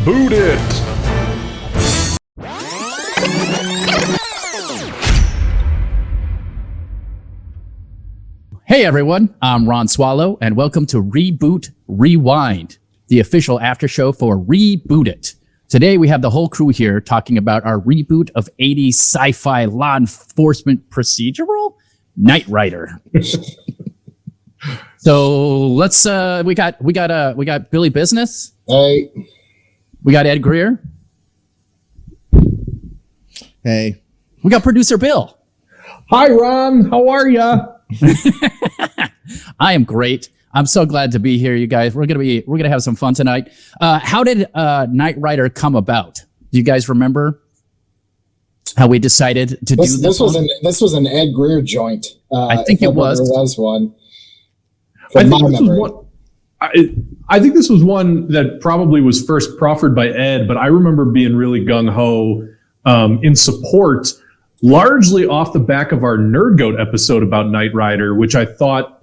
Reboot It! Hey everyone, I'm Ron Swallow, and welcome to Reboot Rewind, the official after show for Reboot It. Today we have the whole crew here talking about our reboot of 80s sci-fi law enforcement procedural, Knight Rider. So let's we got Billy Business. Hey. We got Ed Greer. Hey. We got producer Bill. Hi Ron, how are ya? I am great. I'm so glad to be here, you guys. We're gonna have some fun tonight. How did Knight Rider come about? Do you guys remember how we decided to do this? This was an Ed Greer joint. I think it was. There was one. I think this was one that probably was first proffered by Ed, but I remember being really gung-ho in support, largely off the back of our Nerd Goat episode about Knight Rider, which I thought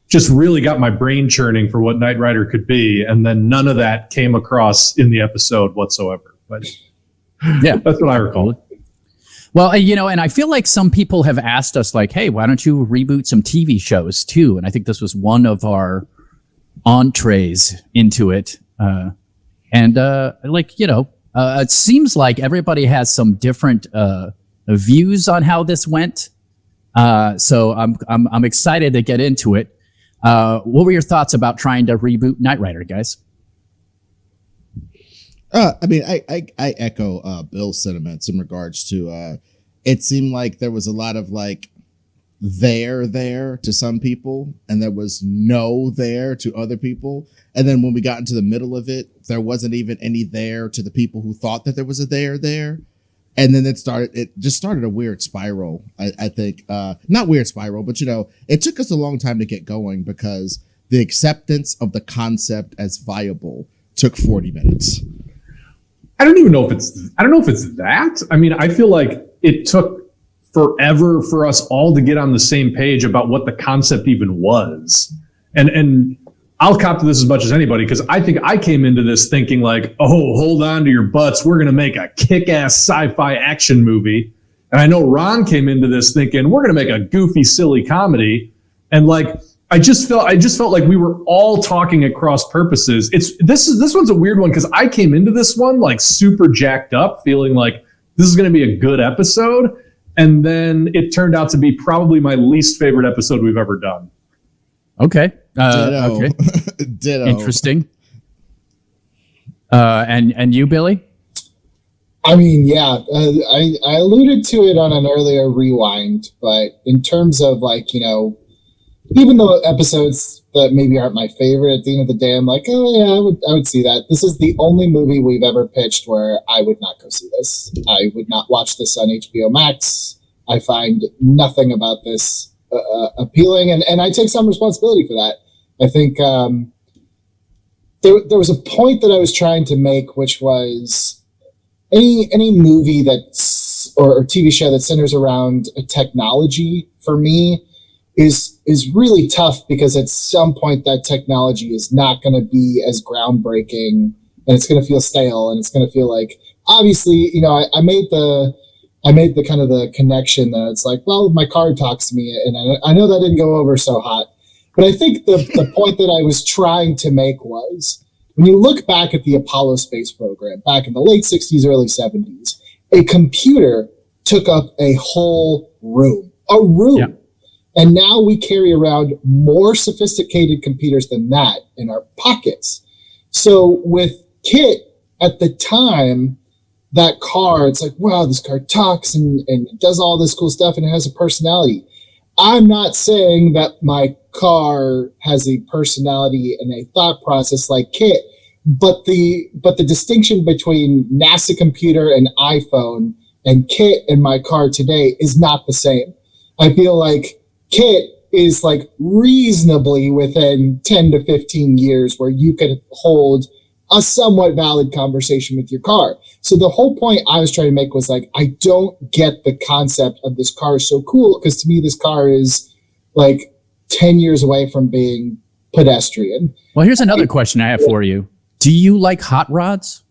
just really got my brain churning for what Knight Rider could be, and then none of that came across in the episode whatsoever. But yeah, that's what I recall. Well, and I feel like some people have asked us, hey, why don't you reboot some TV shows too? And I think this was one of our entrees into it. It seems like everybody has some different views on how this went. So I'm excited to get into it. What were your thoughts about trying to reboot Knight Rider, guys? I echo Bill's sentiments in regards to it seemed like there was a lot of there to some people, and there was no there to other people. And then when we got into the middle of it, there wasn't even any there to the people who thought that there was a there. And then it just started a weird spiral. I think, not weird spiral, but it took us a long time to get going because the acceptance of the concept as viable took 40 minutes. I don't know if it's that. I mean, I feel like it took forever for us all to get on the same page about what the concept even was. And I'll cop to this as much as anybody, because I think I came into this thinking hold on to your butts, we're going to make a kick-ass sci-fi action movie. And I know Ron came into this thinking we're going to make a goofy, silly comedy. And I just felt like we were all talking at cross purposes. This one's a weird one because I came into this one super jacked up, feeling like this is going to be a good episode, and then it turned out to be probably my least favorite episode we've ever done. Okay. Ditto. Okay. Ditto. Interesting. And you, Billy? I mean, yeah, I alluded to it on an earlier rewind, but in terms of even though episodes that maybe aren't my favorite, at the end of the day, I'm like, oh yeah, I would see that. This is the only movie we've ever pitched where I would not go see this. I would not watch this on HBO Max. I find nothing about this appealing, and I take some responsibility for that. I think there was a point that I was trying to make, which was any movie that's or TV show that centers around a technology for me is really tough, because at some point that technology is not going to be as groundbreaking, and it's going to feel stale, and it's going to feel obviously, I made the kind of the connection that it's well, my car talks to me, and I know that didn't go over so hot, but I think the point that I was trying to make was, when you look back at the Apollo space program back in the late 60s, early 70s, a computer took up a whole room. Yeah. And now we carry around more sophisticated computers than that in our pockets. So with Kit, at the time, that car, it's wow, this car talks and does all this cool stuff, and it has a personality. I'm not saying that my car has a personality and a thought process like Kit, but the distinction between NASA computer and iPhone and Kit and my car today is not the same. I feel like Kit is reasonably within 10 to 15 years where you could hold a somewhat valid conversation with your car. So the whole point I was trying to make was I don't get the concept of this car is so cool, because to me this car is 10 years away from being pedestrian. Well, here's another question I have for you. Do you like hot rods?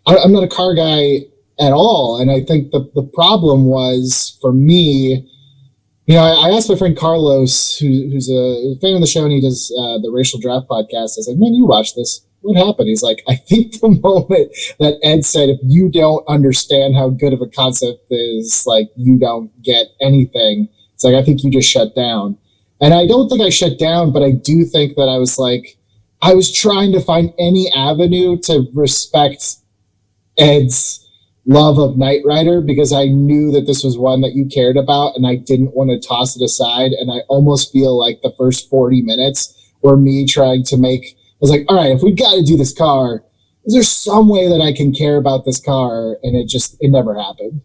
I'm not a car guy at all. And I think the problem was for me, I asked my friend Carlos, who's a fan of the show, and he does the Racial Draft podcast. I was like, man, you watch this. What happened? He's like, I think the moment that Ed said, if you don't understand how good of a concept is, like, you don't get anything. It's like, I think you just shut down. And I don't think I shut down, but I do think that I was trying to find any avenue to respect Ed's love of Knight Rider, because I knew that this was one that you cared about and I didn't want to toss it aside. And I almost feel like the first 40 minutes were me trying to I was like, all right, if we got to do this car, is there some way that I can care about this car? And it never happened.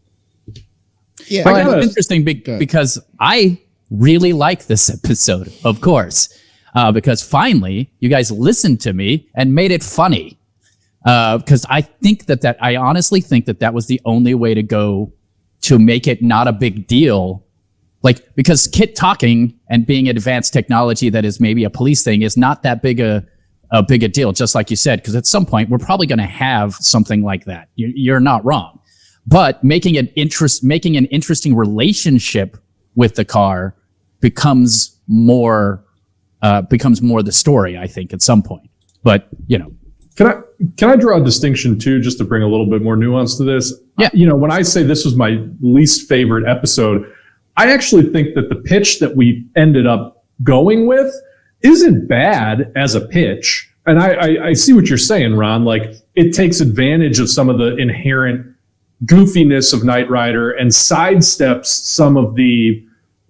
Yeah, Well, it's interesting because I really like this episode, of course, because finally you guys listened to me and made it funny. Because I honestly think that was the only way to go to make it not a big deal. Like, because Kit talking and being advanced technology that is maybe a police thing is not that big a deal, just like you said, because at some point we're probably going to have something like that. You're not wrong. But making an interesting relationship with the car becomes more the story, I think, at some point. But, Can I draw a distinction too, just to bring a little bit more nuance to this? Yeah. When I say this was my least favorite episode, I actually think that the pitch that we ended up going with isn't bad as a pitch. And I see what you're saying, Ron. Like, it takes advantage of some of the inherent goofiness of Knight Rider and sidesteps some of the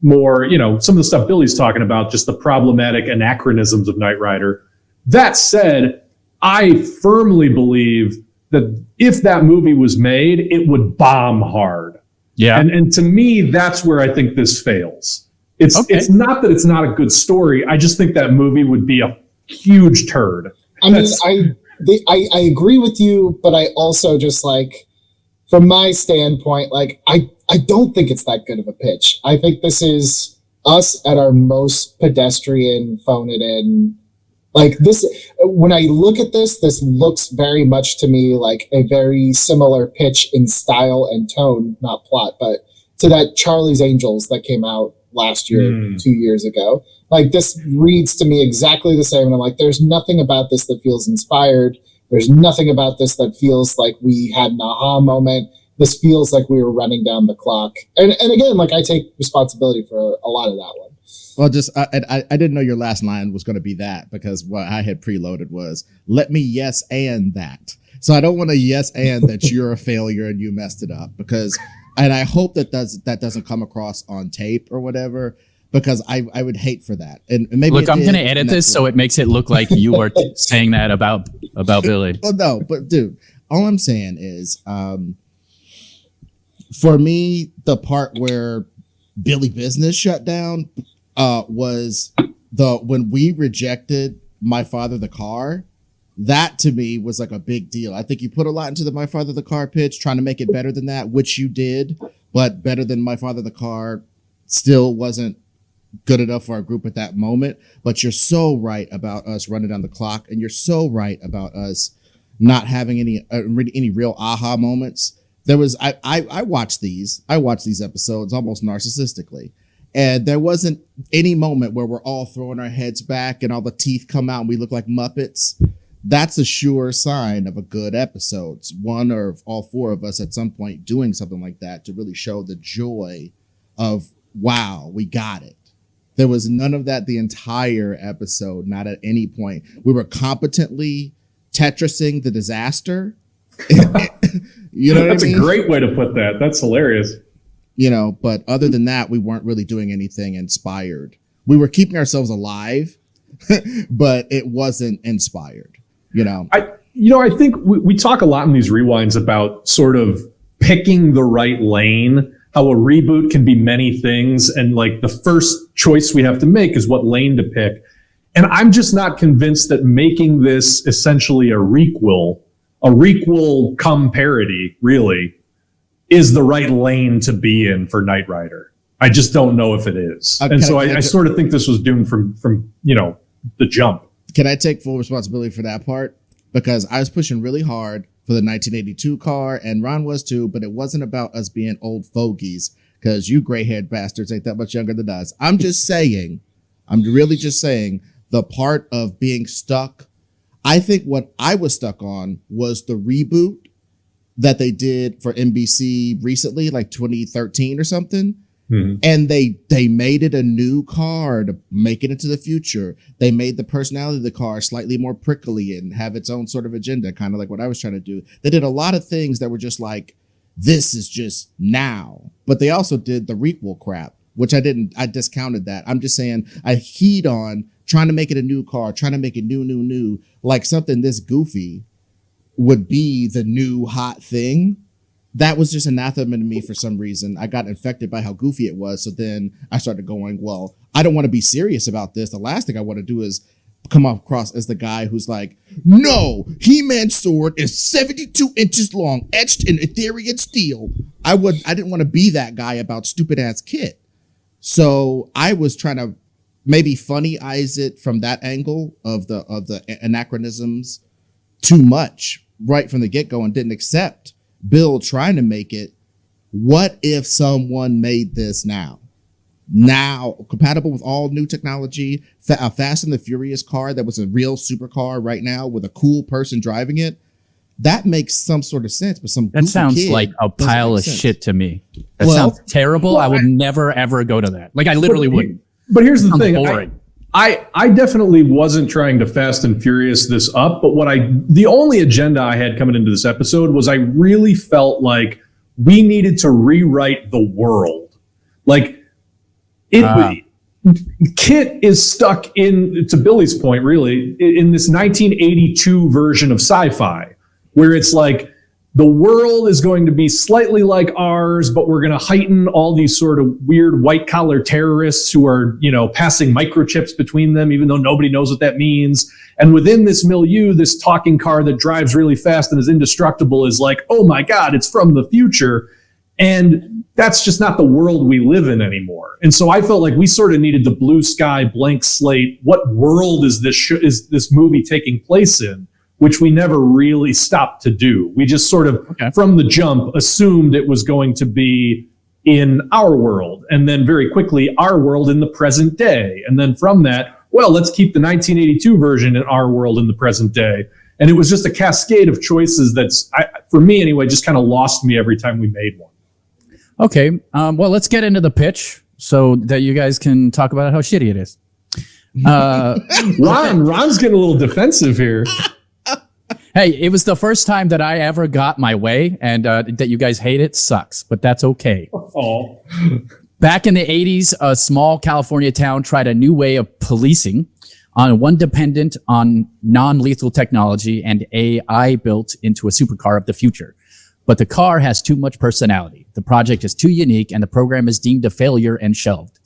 more, some of the stuff Billy's talking about, just the problematic anachronisms of Knight Rider. That said, I firmly believe that if that movie was made, it would bomb hard. yeah. And to me, that's where I think this fails. It's not that it's not a good story. I just think that movie would be a huge turd. I agree with you, but I also just, like, from my standpoint, like, I don't think it's that good of a pitch. I think this is us at our most pedestrian, phone it in. Like, this, when I look at this looks very much to me like a very similar pitch in style and tone, not plot, but to that Charlie's Angels that came out last year, 2 years ago. Like, this reads to me exactly the same. And I'm like, there's nothing about this that feels inspired. There's nothing about this that feels like we had an aha moment. This feels like we were running down the clock. And again, like, I take responsibility for a lot of that one. Well, I didn't know your last line was going to be that, because what I had preloaded was, let me yes and that. So I don't want to yes and that you're a failure and you messed it up, and I hope that doesn't come across on tape or whatever, because I would hate for that. And maybe Look, I'm going to edit this so it makes it look like you are saying that about Billy. Well, no, but dude, all I'm saying is, for me, the part where Billy Business shut down was when we rejected My Father the Car. That to me was like a big deal. I think you put a lot into the My Father the Car pitch, trying to make it better than that, which you did, but better than My Father the Car still wasn't good enough for our group at that moment. But you're so right about us running down the clock, and you're so right about us not having any real aha moments. There was I watched these episodes almost narcissistically. And there wasn't any moment where we're all throwing our heads back and all the teeth come out and we look like Muppets. That's a sure sign of a good episode. One or all four of us at some point doing something like that to really show the joy of, wow, we got it. There was none of that the entire episode, not at any point. We were competently Tetrising the disaster. You know what That's I mean? a great way to put that. That's hilarious. But other than that, we weren't really doing anything inspired. We were keeping ourselves alive, but it wasn't inspired, I think we talk a lot in these rewinds about sort of picking the right lane, how a reboot can be many things. And like the first choice we have to make is what lane to pick. And I'm just not convinced that making this essentially a requel come parody, really, is the right lane to be in for Knight Rider. I just don't know if it is. And so I sort of think this was doomed from the jump. Can I take full responsibility for that part? because I was pushing really hard for the 1982 car, and Ron was too, but it wasn't about us being old fogies, because you gray-haired bastards ain't that much younger than us. I'm really just saying, the part of being stuck, I think what I was stuck on was the reboot that they did for NBC recently, like 2013 or something. Mm-hmm. And they made it a new car to make it into the future. They made the personality of the car slightly more prickly and have its own sort of agenda, kind of like what I was trying to do. They did a lot of things that were just like, this is just now. But they also did the requel crap, which I discounted that. I'm just saying I heed on trying to make it a new car, trying to make it new, like something this goofy would be the new hot thing. That was just anathema to me for some reason. I got infected by how goofy it was. So then I started going, well, I don't want to be serious about this. The last thing I want to do is come across as the guy who's like, no, He-Man's sword is 72 inches long, etched in Ethereum steel. I didn't want to be that guy about stupid ass Kit. So I was trying to maybe funny eyes it from that angle of the anachronisms too much right from the get-go, and didn't accept Bill trying to make it, what if someone made this now compatible with all new technology, a Fast and the Furious car that was a real supercar right now with a cool person driving it? That makes some sort of sense, but that sounds like a pile of shit to me. That sounds terrible. Well, I would never ever go to that. Like, I literally wouldn't. But here's the thing. Boring. I definitely wasn't trying to Fast and Furious this up, but the only agenda I had coming into this episode was I really felt like we needed to rewrite the world. Like, Kit is stuck in, to Billy's point, really, in this 1982 version of sci-fi, where it's like, the world is going to be slightly like ours, but we're going to heighten all these sort of weird white collar terrorists who are, passing microchips between them, even though nobody knows what that means. And within this milieu, this talking car that drives really fast and is indestructible is like, oh my God, it's from the future. And that's just not the world we live in anymore. And so I felt like we sort of needed the blue sky, blank slate. What world is this movie taking place in? Which we never really stopped to do. We just sort of, from the jump, assumed it was going to be in our world, and then very quickly, our world in the present day. And then from that, well, let's keep the 1982 version in our world in the present day. And it was just a cascade of choices that's, for me anyway, just kind of lost me every time we made one. Okay, well, let's get into the pitch so that you guys can talk about how shitty it is. Ron's getting a little defensive here. Hey, it was the first time that I ever got my way, and that you guys hate it sucks, but that's okay. Oh. Back in the 80s, a small California town tried a new way of policing, one dependent on non-lethal technology and AI built into a supercar of the future. But the car has too much personality. The project is too unique, and the program is deemed a failure and shelved.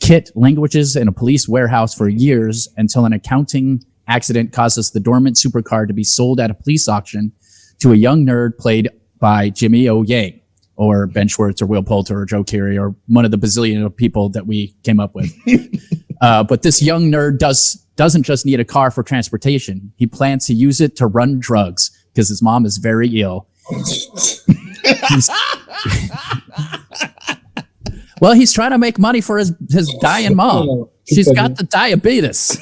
Kit languishes in a police warehouse for years until an accounting accident causes the dormant supercar to be sold at a police auction to a young nerd played by Jimmy O. Yang, or Ben Schwartz, or Will Poulter, or Joe Keery, or one of the bazillion of people that we came up with. But this young nerd doesn't just need a car for transportation. He plans to use it to run drugs because his mom is very ill. Well, he's trying to make money for his dying mom. She's got the diabetes.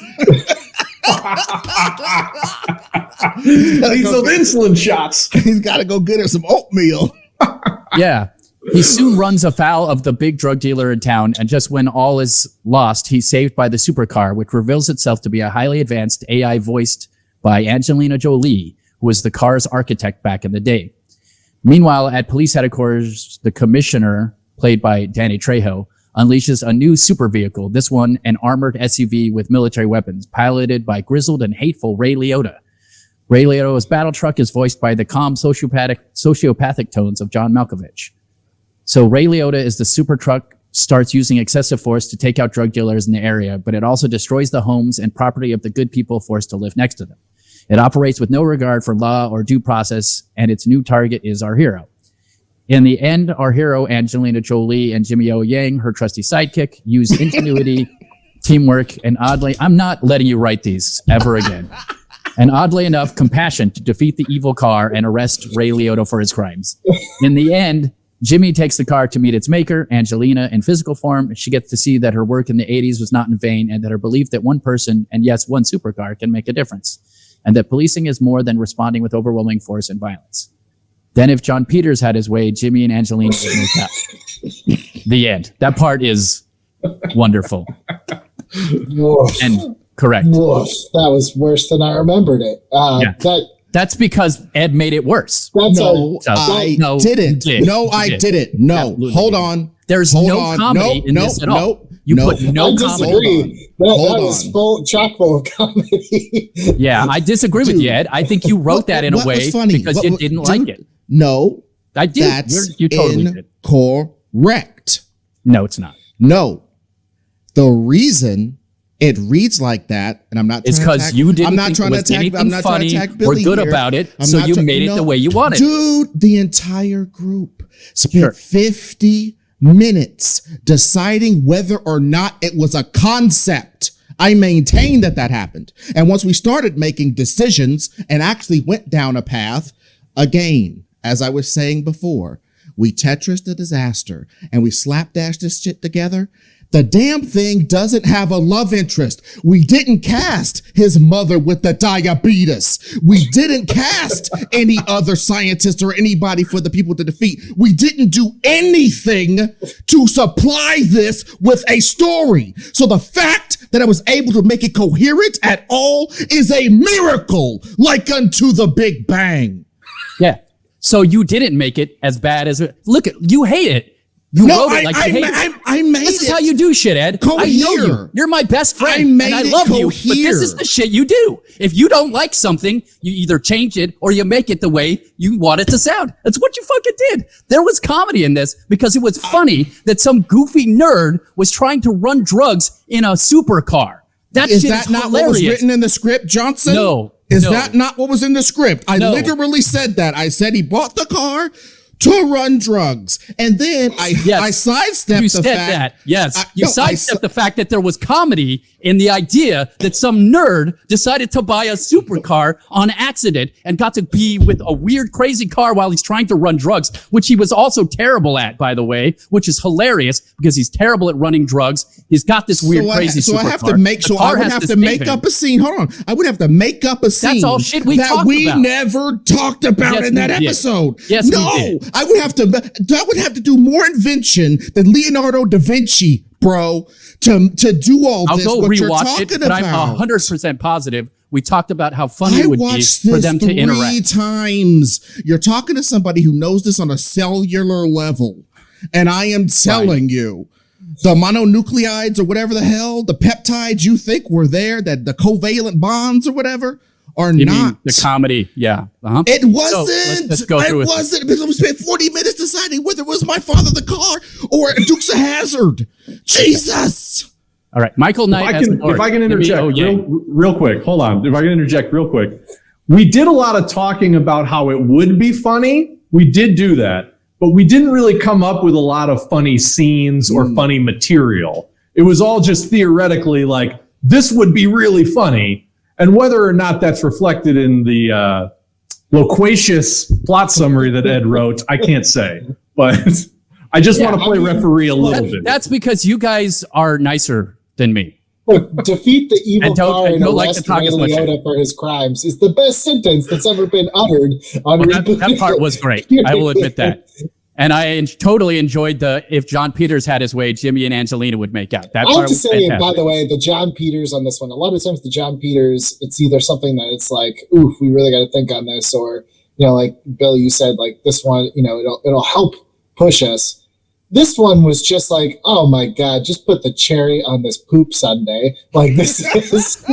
Needs some insulin shots. He's got to go get her some oatmeal. Yeah. He soon runs afoul of the big drug dealer in town, and just when all is lost, he's saved by the supercar, which reveals itself to be a highly advanced AI voiced by Angelina Jolie, who was the car's architect back in the day. Meanwhile, at police headquarters, the commissioner, played by Danny Trejo, unleashes a new super vehicle, this one an armored SUV with military weapons, piloted by grizzled and hateful Ray Liotta. Ray Liotta's battle truck is voiced by the calm sociopathic tones of John Malkovich. So Ray Liotta is the super truck, starts using excessive force to take out drug dealers in the area, but it also destroys the homes and property of the good people forced to live next to them. It operates with no regard for law or due process, and its new target is our hero. In the end, our hero, Angelina Jolie, and Jimmy O. Yang, her trusty sidekick, use ingenuity, teamwork, and oddly, I'm not letting you write these ever again. and oddly enough, compassion to defeat the evil car and arrest Ray Liotta for his crimes. In the end, Jimmy takes the car to meet its maker, Angelina, in physical form. She gets to see that her work in the 80s was not in vain, and that her belief that one person, and yes, one supercar, can make a difference, and that policing is more than responding with overwhelming force and violence. Then if John Peters had his way, Jimmy and Angelina would make out. The end. That part is wonderful. Woof. And correct. Woof. That was worse than I remembered it. That's because Ed made it worse. No, I No, didn't. you did. No, I didn't. No, Absolutely hold did. on. There's Hold no on. comedy in this at all. You put no I comedy. disagree. That was chock full of comedy. Yeah, I disagree with you, Ed. I think you wrote that in a what way was funny? because you didn't like it. No, I did. that's You totally did. incorrect. No, it's not. No, the reason it reads like that, and I'm not. It's because you didn't. I'm not think trying it to was attack. anything I'm not funny trying to attack Billy or good here. about it, I'm so not you try- made it no, the way you wanted. Dude, the entire group spent Sure. 50 minutes deciding whether or not it was a concept. I maintain that happened. And once we started making decisions and actually went down a path, again, as I was saying before, we Tetris the disaster and we slapdash this shit together. The damn thing doesn't have a love interest. We didn't cast his mother with the diabetes. We didn't cast any other scientist or anybody for the people to defeat. We didn't do anything to supply this with a story. So the fact that I was able to make it coherent at all is a miracle, like unto the Big Bang. Yeah. So you didn't make it as bad as it. Look, you hate it. You wrote it like you hate it. I made This is it how you do shit, Ed. I know you. cohere. You're my best friend. I made and I it love you, but this is cohere. the shit you do. If you don't like something, you either change it or you make it the way you want it to sound. That's what you fucking did. There was comedy in this because it was funny that some goofy nerd was trying to run drugs in a supercar. That Is shit that is not hilarious. what was written in the script, Johnson? No. Is No. that not what was in the script? I No. literally said that. I said he bought the car to run drugs. And then I sidestepped You the said fact. that. Yes. No, Sidestepped the fact that there was comedy in the idea that some nerd decided to buy a supercar on accident and got to be with a weird, crazy car while he's trying to run drugs, which he was also terrible at, by the way, which is hilarious because he's terrible at running drugs. He's got this weird, crazy supercar. So I have to make, The so car I would has have to to save make him. up a scene. Hold on. I would have to make up a scene. all shit we that talked we about. never talked about Yes, in that we did. episode. Yes, we no, did. I would have to do more invention than Leonardo da Vinci, bro, to do all I'll this. go what you're rewatch talking it, but I'm about. 100% positive. We talked about how funny I it would be watched for this them to 3 interact. times. You're talking to somebody who knows this on a cellular level. And I am telling you, the mononucleotides or whatever the hell, the peptides you think were there, that the covalent bonds or whatever, are You not. mean the comedy? Yeah. Uh-huh. It So, wasn't. let's go through It it. wasn't because we spent 40 minutes deciding whether it was my father the car or Dukes of Hazzard. Jesus. All right. Michael Knight. If I can interject real quick, hold on. If I can interject real quick, we did a lot of talking about how it would be funny. We did do that, but we didn't really come up with a lot of funny scenes or funny material. It was all just theoretically like, this would be really funny. And whether or not that's reflected in the loquacious plot summary that Ed wrote, I can't say. But I just want to play referee a little bit. That's because you guys are nicer than me. Look, defeat the evil And don't- car and and don't like to arrest talk Ray as much. Liotta for his crimes is the best sentence that's ever been uttered on Well, Reboot. that part was great. I will admit that. And I totally enjoyed the if John Peters had his way, Jimmy and Angelina would make out. That I part have to was say, fantastic. by the way, the John Peters on this one, a lot of times the John Peters, it's either something that it's like, oof, we really got to think on this, or, you know, like Billy, you said, like this one, you know, it'll help push us. This one was just like, oh my God, just put the cherry on this poop sundae. Like this is.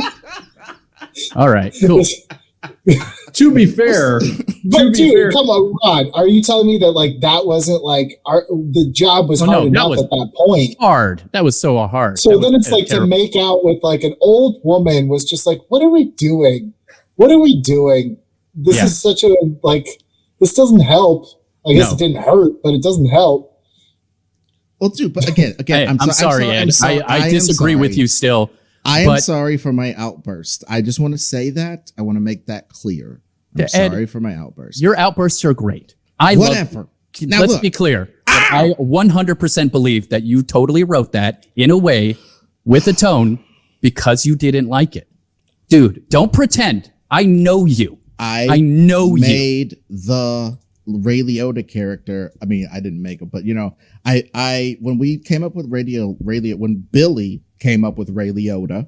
All right, cool. To be fair, But dude, come on, Ron. Are you telling me that like that wasn't like the job was hard enough at that point? Hard. That was so hard. So then it's like to make out with like an old woman was just like, what are we doing? What are we doing? This is such a like. This doesn't help. I guess it didn't hurt, but it doesn't help. Well, dude, but again, Hey, I'm sorry, Ed. I disagree with you still. I am But- sorry for my outburst. I just want to say that. I want to make that clear. I'm Ed, sorry for my outburst. Your outbursts are great. Whatever. Now Let's look. be clear. I 100% believe that you totally wrote that in a way with a tone because you didn't like it. Dude, don't pretend. I know you. I know you. Made the Ray Liotta character. I mean, I didn't make it, but you know, I when we came up with Ray Liotta, when Billy came up with Ray Liotta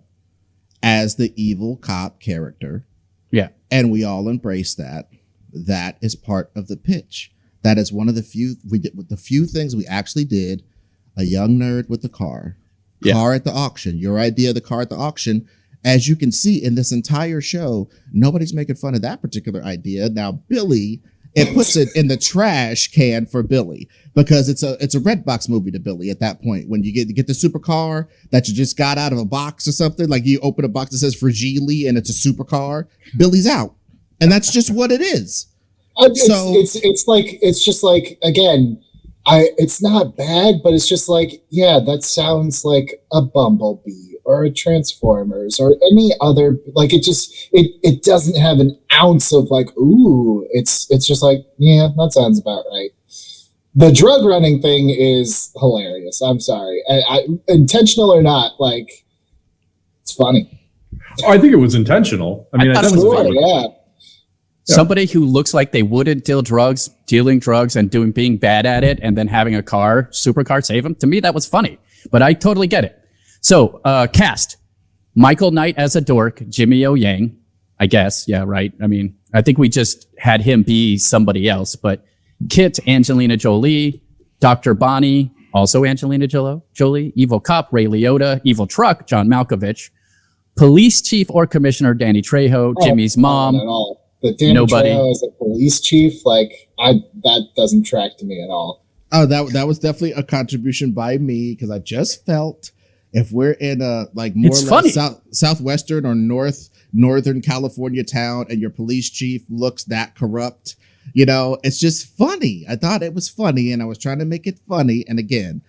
as the evil cop character, Yeah. and we all embraced that. That is part of the pitch. That is one of the few things we actually did. A young nerd with the car at the auction. Your idea of the car at the auction. As you can see in this entire show, nobody's making fun of that particular idea. Now, Billy, it puts it in the trash can for Billy because it's a Redbox movie to Billy at that point. When you get the supercar that you just got out of a box or something, like you open a box that says Fragile and it's a supercar, Billy's out. And that's just what it is. It's just like, again, it's not bad, but it's just like, yeah, that sounds like a Bumblebee or a Transformers or any other, like it doesn't have an ounce of like, ooh, it's just like, yeah, that sounds about right. The drug running thing is hilarious. I'm sorry. Intentional or not, like, it's funny. Oh, I think it was intentional. I mean, I thought that it was was funny. Yeah. Somebody who looks like they wouldn't dealing drugs and being bad at it and then having a supercar save him. To me, that was funny, but I totally get it. So, cast Michael Knight as a dork, Jimmy O Yang, I guess. Yeah, right. I mean, I think we just had him be somebody else, but Kit, Angelina Jolie, Dr. Bonnie, also Angelina Jolie, evil cop, Ray Liotta, evil truck, John Malkovich, police chief or commissioner, Danny Trejo, Jimmy's mom. Not at all. The Danny Nobody. Trejo as a police chief, like that doesn't track to me at all. Oh, that was definitely a contribution by me because I just felt if we're in a like more It's or less funny. southwestern or northern California town and your police chief looks that corrupt, you know, it's just funny. I thought it was funny and I was trying to make it funny. And again,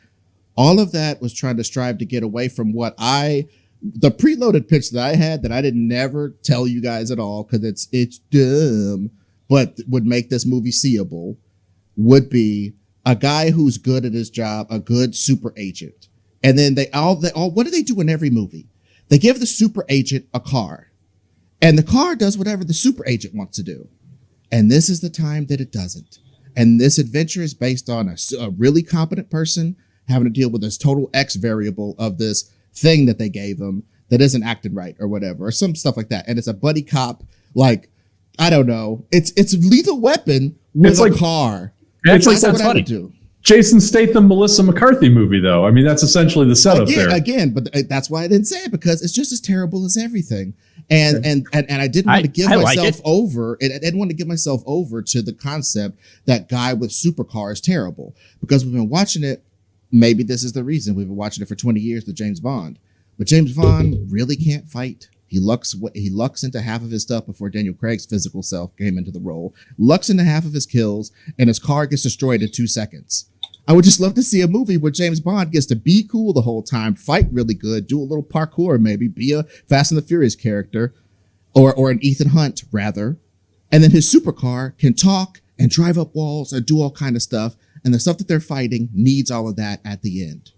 all of that was trying to strive to get away from the preloaded pitch that I had that I didn't never tell you guys at all because it's dumb, but would make this movie seeable, would be a guy who's good at his job, a good super agent. And then they all, what do they do in every movie? They give the super agent a car and the car does whatever the super agent wants to do. And this is the time that it doesn't. And this adventure is based on a really competent person having to deal with this total X variable of this thing that they gave him that isn't acting right or whatever, or some stuff like that. And it's a buddy cop, like, I don't know. It's Lethal Weapon with It's a like- car. Actually, That's sounds what I funny. would do. Jason Statham, Melissa McCarthy movie, though. I mean, that's essentially the setup there. Again, but that's why I didn't say it because it's just as terrible as everything. And I didn't want to give I like myself it. over. And I didn't want to give myself over to the concept that guy with supercar is terrible because we've been watching it. Maybe this is the reason we've been watching it for 20 years with James Bond, but James Bond really can't fight. He lucks into half of his stuff before Daniel Craig's physical self came into the role, lucks into half of his kills, and his car gets destroyed in 2 seconds. I would just love to see a movie where James Bond gets to be cool the whole time, fight really good, do a little parkour, maybe be a Fast and the Furious character or an Ethan Hunt rather. And then his supercar can talk and drive up walls and do all kind of stuff. And the stuff that they're fighting needs all of that at the end.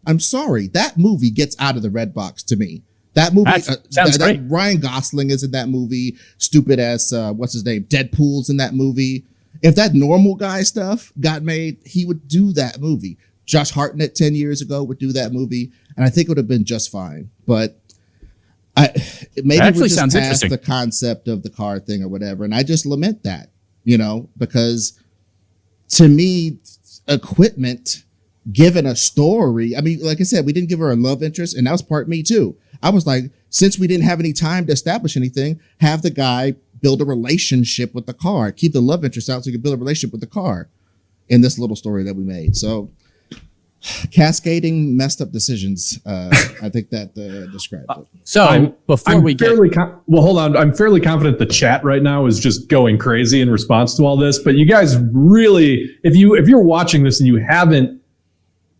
I'm sorry, that movie gets out of the red box to me. That movie, Sounds great. Ryan Gosling is in that movie. Stupid ass, what's his name? Deadpool's in that movie. If that normal guy stuff got made, he would do that movie. Josh Hartnett 10 years ago would do that movie, and I think it would have been just fine. But maybe Actually we're just sounds past interesting. the concept of the car thing or whatever, and I just lament that, you know, because to me, equipment given a story. I mean, like I said, we didn't give her a love interest, and that was part me too. I was like, since we didn't have any time to establish anything, have the guy build a relationship with the car, keep the love interest out so you can build a relationship with the car in this little story that we made. So cascading messed up decisions. I think that describes it. So before we get, well, hold on. I'm fairly confident the chat right now is just going crazy in response to all this. But you guys really, if you're watching this and you haven't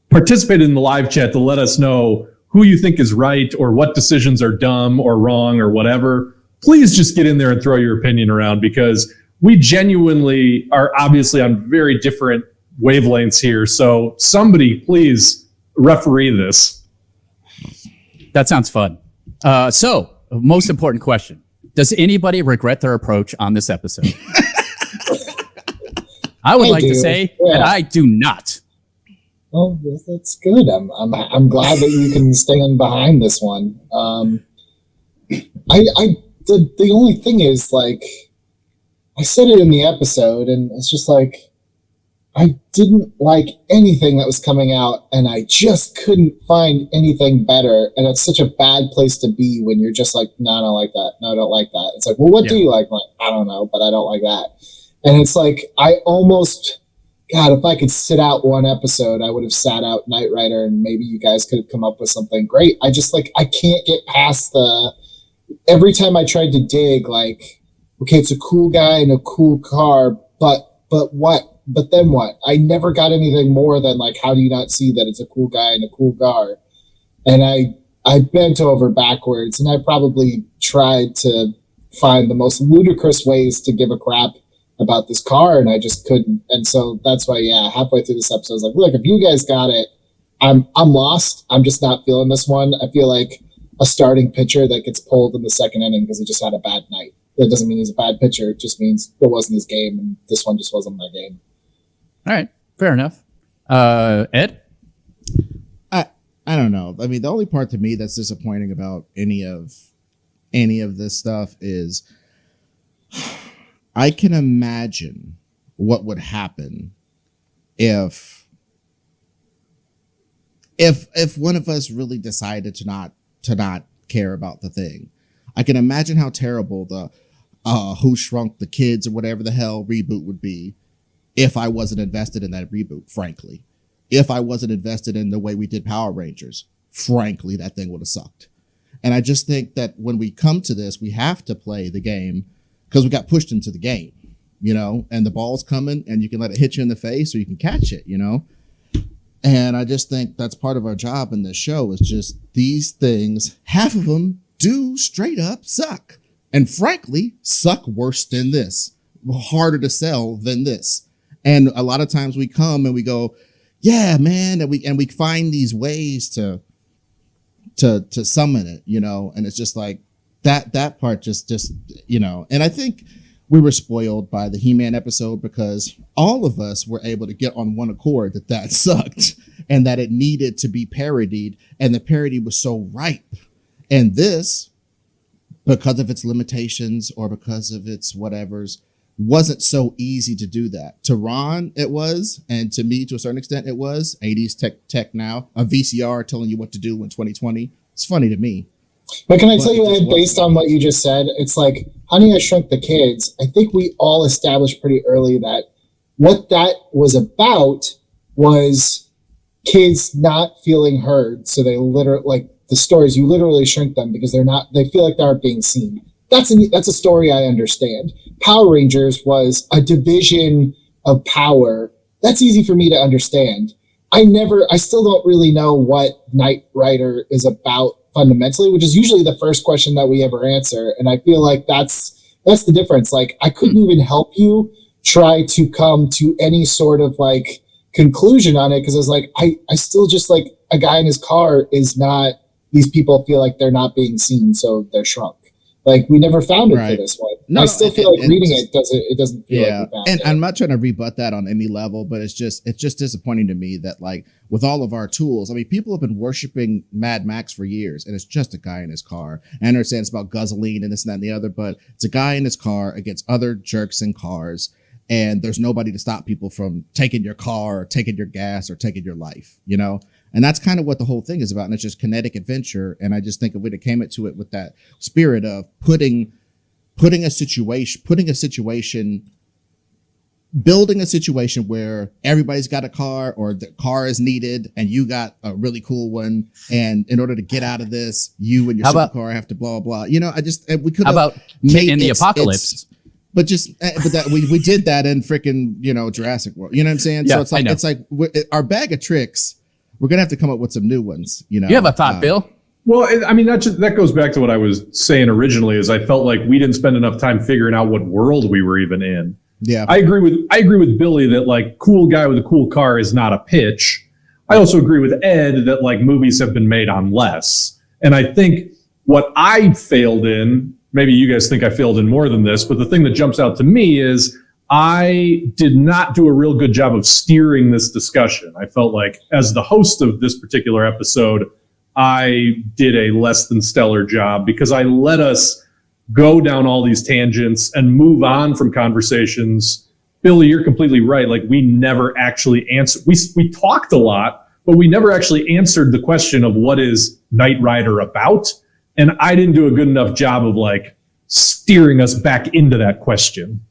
participated in the live chat to let us know who you think is right or what decisions are dumb or wrong or whatever, please just get in there and throw your opinion around, because we genuinely are obviously on very different wavelengths here. So somebody please referee this. That sounds fun. So most important question. Does anybody regret their approach on this episode? I would like to say that I do not. Oh, that's good. I'm glad that you can stand behind this one. The only thing is, like, I said it in the episode, and it's just like, I didn't like anything that was coming out, and I just couldn't find anything better. And it's such a bad place to be when you're just like, no, I don't like that. No, I don't like that. It's like, well, what do you like? I'm like, I don't know, but I don't like that. And it's like, I almost, God, if I could sit out one episode, I would have sat out Knight Rider, and maybe you guys could have come up with something great. I just, like, I can't get past every time I tried to dig, like, okay, it's a cool guy and a cool car, but what? But then what? I never got anything more than, like, how do you not see that it's a cool guy and a cool car? And I bent over backwards, and I probably tried to find the most ludicrous ways to give a crap about this car, and I just couldn't. And so that's why, halfway through this episode, I was like, look, if you guys got it, I'm lost. I'm just not feeling this one. I feel like a starting pitcher that gets pulled in the second inning because he just had a bad night. That doesn't mean he's a bad pitcher. It just means it wasn't his game, and this one just wasn't my game. All right, fair enough. Ed? I don't know. I mean, the only part to me that's disappointing about any of this stuff is I can imagine what would happen if one of us really decided to not care about the thing. I can imagine how terrible the Who Shrunk the Kids or whatever the hell reboot would be if I wasn't invested in that reboot, frankly. If I wasn't invested in the way we did Power Rangers, frankly, that thing would have sucked. And I just think that when we come to this, we have to play the game because we got pushed into the game, and the ball's coming and you can let it hit you in the face or you can catch it, And I just think that's part of our job in this show is just these things, half of them do straight up suck. And frankly, suck worse than this, harder to sell than this. And a lot of times we come and we go, yeah, man, and we find these ways to summon it, and it's just like that part just, and I think we were spoiled by the He-Man episode because all of us were able to get on one accord that sucked and that it needed to be parodied, and the parody was so ripe. And this, because of its limitations or because of its whatevers, wasn't so easy to do that. To Ron, it was, and to me, to a certain extent, it was. 80s tech now, a VCR telling you what to do in 2020. It's funny to me. But can I tell you, Ed, based on what you just said, it's like Honey, I Shrunk the Kids. I think we all established pretty early that what that was about was kids not feeling heard. So they literally, like the stories, you literally shrink them because they feel like they aren't being seen. That's a story I understand. Power Rangers was a division of power. That's easy for me to understand. I still don't really know what Knight Rider is about fundamentally, which is usually the first question that we ever answer. And I feel like that's the difference. Like, I couldn't even help you try to come to any sort of like conclusion on it because I was like, I still just like a guy in his car is not, these people feel like they're not being seen, so they're shrunk. Like, we never found it for this one. No, I still feel like reading it doesn't feel like we found and it. I'm not trying to rebut that on any level, but it's just disappointing to me that, like, with all of our tools, I mean, people have been worshiping Mad Max for years, and it's just a guy in his car. I understand it's about guzzling and this and that and the other, but it's a guy in his car against other jerks in cars, and there's nobody to stop people from taking your car or taking your gas or taking your life, And that's kind of what the whole thing is about. And it's just kinetic adventure. And I just think if we'd have came into it with that spirit of building a situation where everybody's got a car or the car is needed and you got a really cool one. And in order to get out of this, you and your supercar have to blah, blah, blah. We could have about in the apocalypse. But that we did that in freaking, Jurassic World. You know what I'm saying? Yeah, so it's like our bag of tricks we're gonna have to come up with some new ones. You know, You have a thought, Bill? Well, I mean, that goes back to what I was saying originally. Is I felt like we didn't spend enough time figuring out what world we were even in. Yeah, I agree with Billy that like cool guy with a cool car is not a pitch. I also agree with Ed that like movies have been made on less. And I think what I failed in, maybe you guys think I failed in more than this, but the thing that jumps out to me is I did not do a real good job of steering this discussion. I felt like as the host of this particular episode, I did a less than stellar job because I let us go down all these tangents and move on from conversations. Billy, you're completely right. Like we never actually answered. We talked a lot, but we never actually answered the question of what is Knight Rider about. And I didn't do a good enough job of like steering us back into that question.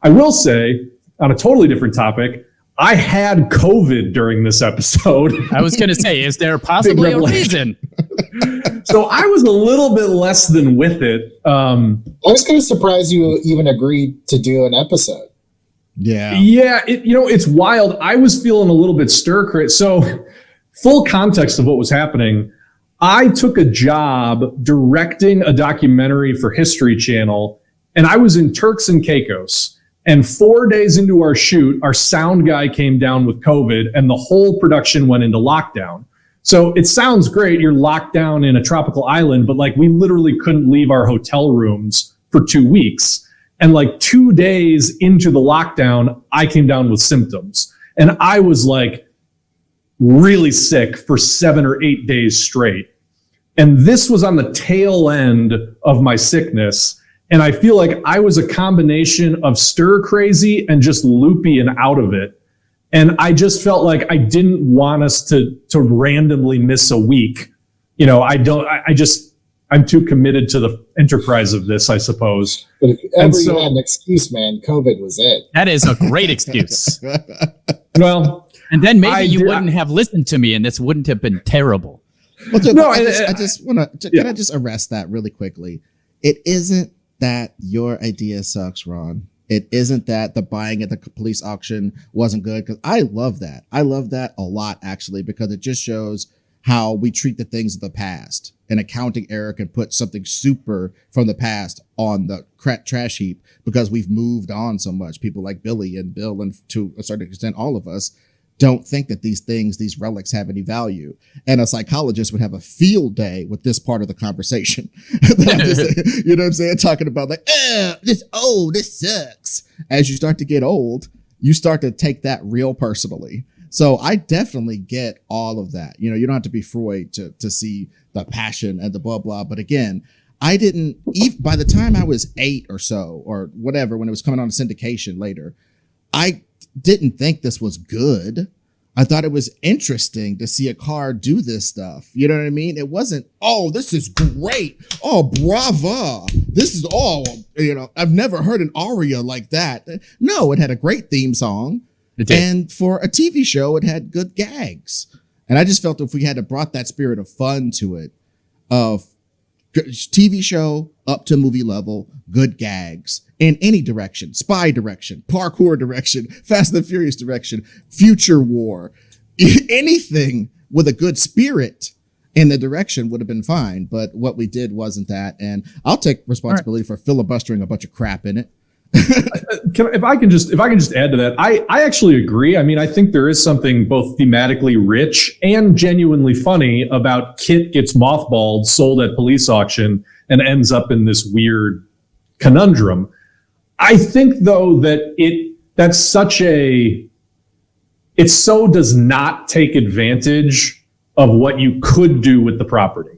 I will say on a totally different topic, I had COVID during this episode. I was going to say, is there possibly a reason? So I was a little bit less than with it. I was kind of surprised you even agreed to do an episode. Yeah. Yeah, it's wild. I was feeling a little bit stir-crazy. So full context of what was happening, I took a job directing a documentary for History Channel, and I was in Turks and Caicos. And 4 days into our shoot, our sound guy came down with COVID, and the whole production went into lockdown. So it sounds great. You're locked down in a tropical island, but like we literally couldn't leave our hotel rooms for 2 weeks. And like 2 days into the lockdown, I came down with symptoms. And I was like really sick for 7 or 8 days straight. And this was on the tail end of my sickness. And I feel like I was a combination of stir crazy and just loopy and out of it. And I just felt like I didn't want us to randomly miss a week. You know, I'm too committed to the enterprise of this, I suppose. But if ever you had an excuse, man, COVID was it. That is a great excuse. Well, and then maybe you wouldn't have listened to me and this wouldn't have been terrible. Well, dude, no, I just want to, can I just arrest that really quickly? It isn't that your idea sucks, Ron. It isn't that the buying at the police auction wasn't good, because I love that. I love that a lot, actually, because it just shows how we treat the things of the past. An accounting error can put something super from the past on the trash heap because we've moved on so much. People like Billy and Bill, and to a certain extent, all of us, don't think that these things, these relics, have any value. And a psychologist would have a field day with this part of the conversation. You know what I'm saying? Talking about like, this sucks. As you start to get old, you start to take that real personally. So I definitely get all of that. You know, you don't have to be Freud to see the passion and the blah, blah. But again, I didn't, by the time I was 8 or so, or whatever, when it was coming on syndication later, I didn't think this was good. I thought it was interesting to see a car do this stuff. You know what I mean? It wasn't, oh, this is great. Oh, brava. This is all, I've never heard an aria like that. No, it had a great theme song. And for a TV show, it had good gags. And I just felt if we had brought that spirit of fun to it, of TV show up to movie level, good gags in any direction, spy direction, parkour direction, Fast and the Furious direction, future war, anything with a good spirit in the direction would have been fine. But what we did wasn't that. And I'll take responsibility for filibustering a bunch of crap in it. If I can just add to that, I actually agree. I mean, I think there is something both thematically rich and genuinely funny about Kit gets mothballed, sold at police auction, and ends up in this weird conundrum. I think though that it so does not take advantage of what you could do with the property.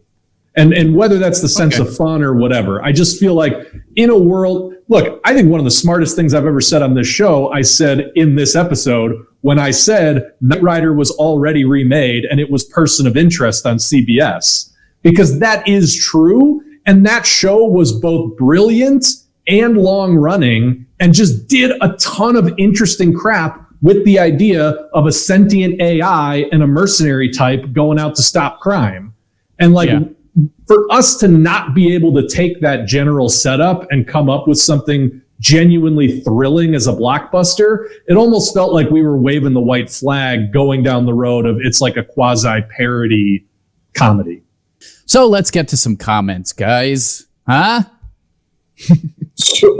And whether that's the sense of fun or whatever, I just feel like in a world, look, I think one of the smartest things I've ever said on this show, I said in this episode when I said Knight Rider was already remade and it was Person of Interest on CBS, because that is true. And that show was both brilliant and long running and just did a ton of interesting crap with the idea of a sentient AI and a mercenary type going out to stop crime. And for us to not be able to take that general setup and come up with something genuinely thrilling as a blockbuster. It almost felt like we were waving the white flag going down the road of it's like a quasi-parody comedy. So let's get to some comments, guys. Huh? Sure.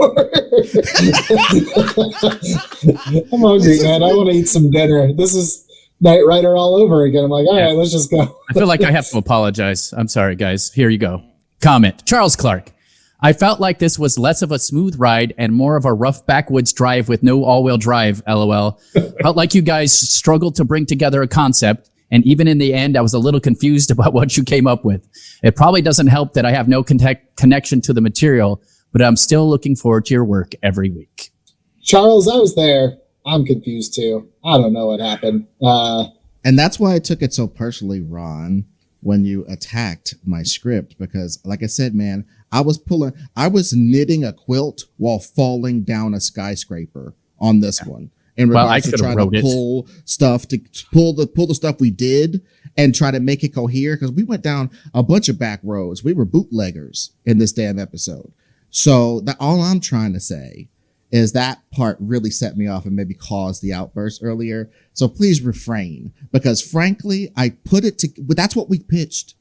I'm hungry, man. I want to eat some dinner. This is Knight Rider all over again. I'm like, all right, let's just go. I feel like I have to apologize. I'm sorry, guys. Here you go. Comment. Charles Clark. I felt like this was less of a smooth ride and more of a rough backwoods drive with no all-wheel drive, LOL. Felt like you guys struggled to bring together a concept, and even in the end, I was a little confused about what you came up with. It probably doesn't help that I have no connection to the material, but I'm still looking forward to your work every week. Charles, I was there. I'm confused too. I don't know what happened. And that's why I took it so personally, Ron, when you attacked my script, because like I said, man, I was knitting a quilt while falling down a skyscraper on this one. In regards to trying to pull the stuff we did and try to make it cohere, because we went down a bunch of back roads. We were bootleggers in this damn episode. So all I'm trying to say is that part really set me off and maybe caused the outburst earlier. So please refrain, because frankly, that's what we pitched.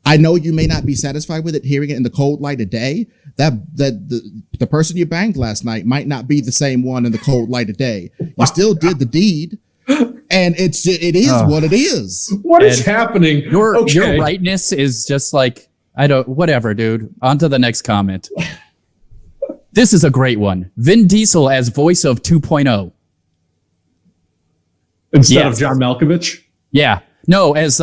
I know you may not be satisfied with it, hearing it in the cold light of day. The person you banged last night might not be the same one in the cold light of day. You still did the deed, and it is what it is. What is happening? Your rightness is just like, whatever, dude. On to the next comment. This is a great one. Vin Diesel as voice of 2.0. Instead of John Malkovich? Yeah. No, as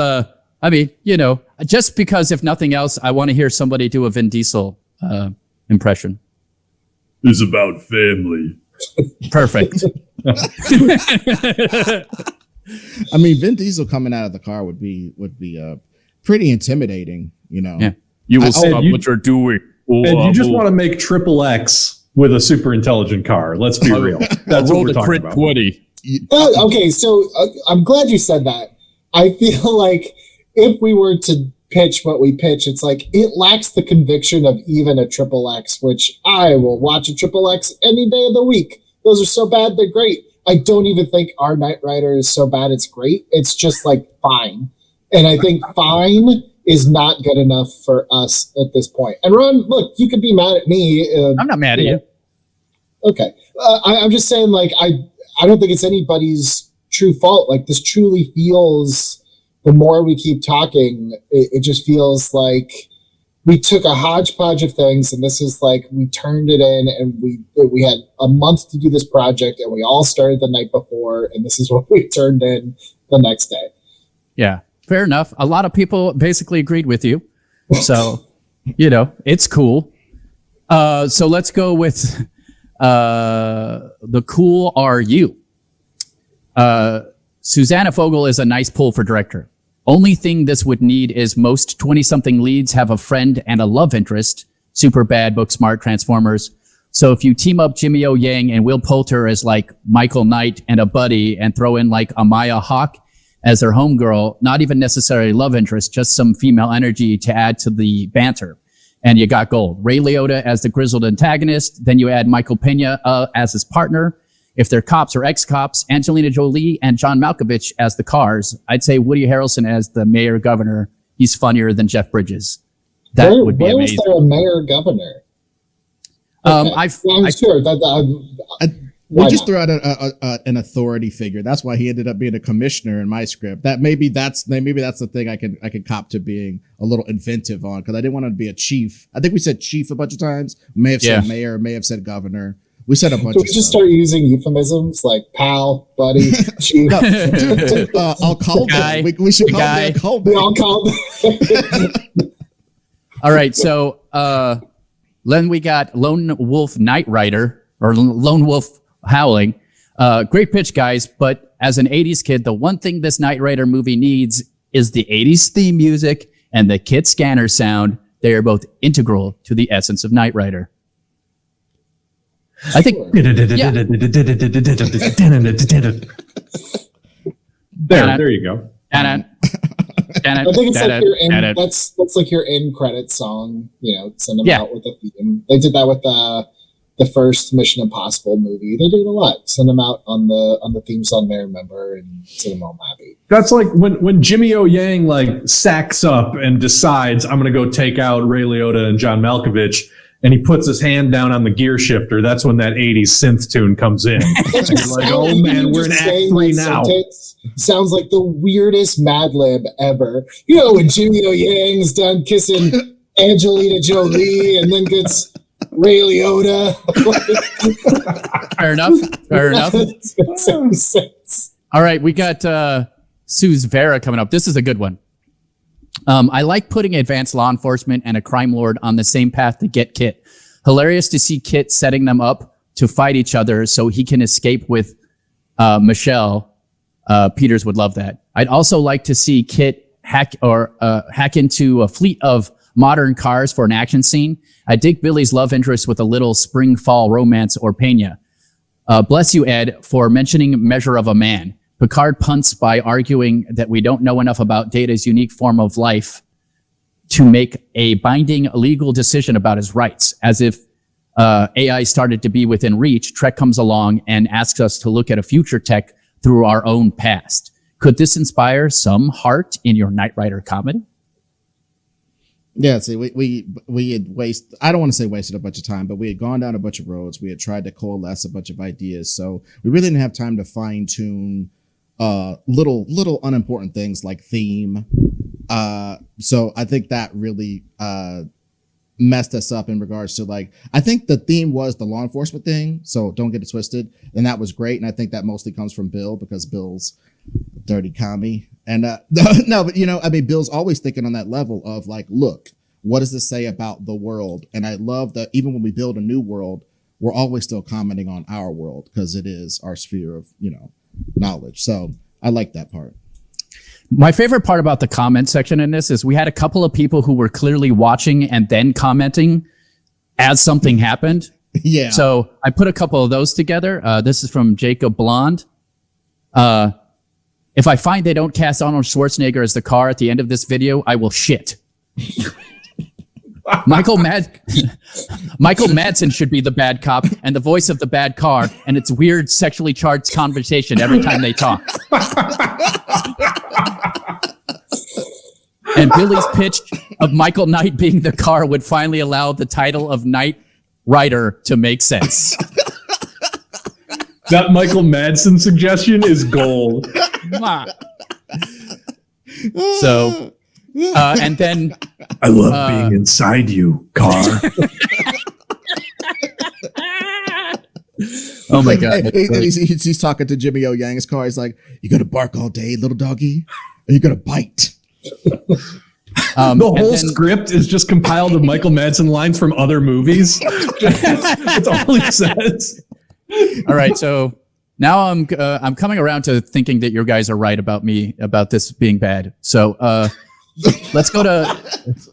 just because if nothing else, I want to hear somebody do a Vin Diesel impression. It's about family. Perfect. I mean, Vin Diesel coming out of the car would be pretty intimidating, you know. Yeah. You will stop what you're doing. And you just want to make triple X with a super intelligent car. Let's be real. That's what we're talking about. 20. Okay, so I'm glad you said that. I feel like if we were to pitch what we pitch, it's like it lacks the conviction of even a triple X, which I will watch a triple X any day of the week. Those are so bad, they're great. I don't even think our Knight Rider is so bad it's great. It's just like fine. And I think fine is not good enough for us at this point. And Ron, look, you could be mad at me. I'm not mad at you. Okay. I'm just saying, like, I don't think it's anybody's true fault. Like, this truly feels, the more we keep talking, it just feels like we took a hodgepodge of things, and this is like, we turned it in, and we had a month to do this project, and we all started the night before, and this is what we turned in the next day. Yeah. Fair enough. A lot of people basically agreed with you. So, it's cool. So let's go with the cool are you. Susanna Fogel is a nice pull for director. Only thing this would need is most 20-something leads have a friend and a love interest. Super bad, book smart, Transformers. So if you team up Jimmy O. Yang and Will Poulter as like Michael Knight and a buddy, and throw in like Amaya Hawke as their homegirl, not even necessarily love interest, just some female energy to add to the banter, and you got gold. Ray Liotta as the grizzled antagonist, then you add Michael Pena as his partner. If they're cops or ex-cops, Angelina Jolie and John Malkovich as the cars. I'd say Woody Harrelson as the mayor governor. He's funnier than Jeff Bridges. That would be amazing. Where was there a mayor governor? Okay. I'm sure that. We just threw out an authority figure. That's why he ended up being a commissioner in my script. Maybe that's the thing I can cop to being a little inventive on, because I didn't want him to be a chief. I think we said chief a bunch of times. May have said mayor. May have said governor. We said a bunch. Do we just start using euphemisms like pal, buddy, chief? I'll call them. We should call them. We all call them. All right. So then we got Lone Wolf Knight Rider, or Lone Wolf Howling. Great pitch, guys. But as an 80s kid, the one thing this Knight Rider movie needs is the 80s theme music and the kit scanner sound. They are both integral to the essence of Knight Rider. I think. There you go. I think it's like that's like your end credit song. Send them out with a theme. They did that with the the first Mission Impossible movie. They did a lot. Send them out on the theme song there, remember, and send them all happy. That's like when Jimmy O Yang like sacks up and decides I'm going to go take out Ray Liotta and John Malkovich, and he puts his hand down on the gear shifter. That's when that 80s synth tune comes in. You're like, oh man, we're in Act 3 now. Sounds like the weirdest Mad Lib ever. You know, when Jimmy O Yang's done kissing Angelina Jolie and then gets Ray Liotta. Fair enough. Fair enough. All right, we got Suze Vera coming up. This is a good one. I like putting advanced law enforcement and a crime lord on the same path to get Kit. Hilarious to see Kit setting them up to fight each other so he can escape with Michelle. Peters would love that. I'd also like to see Kit hack into a fleet of modern cars for an action scene. I dig Billy's love interest with a little spring-fall romance or Pena. Bless you, Ed, for mentioning Measure of a Man. Picard punts by arguing that we don't know enough about Data's unique form of life to make a binding legal decision about his rights. As if AI started to be within reach, Trek comes along and asks us to look at a future tech through our own past. Could this inspire some heart in your Knight Rider comedy? Yeah, see, we had I don't want to say wasted a bunch of time, but we had gone down a bunch of roads. We had tried to coalesce a bunch of ideas. So we really didn't have time to fine tune little unimportant things like theme. So I think that really messed us up in regards to, like, I think the theme was the law enforcement thing. So don't get it twisted. And that was great. And I think that mostly comes from Bill, because Bill's a dirty commie. And no, but I mean, Bill's always thinking on that level of like, look, what does this say about the world? And I love that even when we build a new world, we're always still commenting on our world because it is our sphere of, knowledge. So I like that part. My favorite part about the comment section in this is we had a couple of people who were clearly watching and then commenting as something happened. Yeah. So I put a couple of those together. This is from Jacob Blonde. If I find they don't cast Arnold Schwarzenegger as the car at the end of this video, I will shit. Michael Madsen should be the bad cop and the voice of the bad car, and it's weird sexually charged conversation every time they talk. And Billy's pitch of Michael Knight being the car would finally allow the title of Knight Rider to make sense. That Michael Madsen suggestion is gold. So, and then I love being inside you, car. Oh my God. He's talking to Jimmy O Yang's car. He's like, you gonna bark all day, little doggy? Or you gonna bite? The whole script is just compiled of Michael Madsen lines from other movies. That's all he says. All right, so now I'm coming around to thinking that you guys are right about me about this being bad. So let's go to,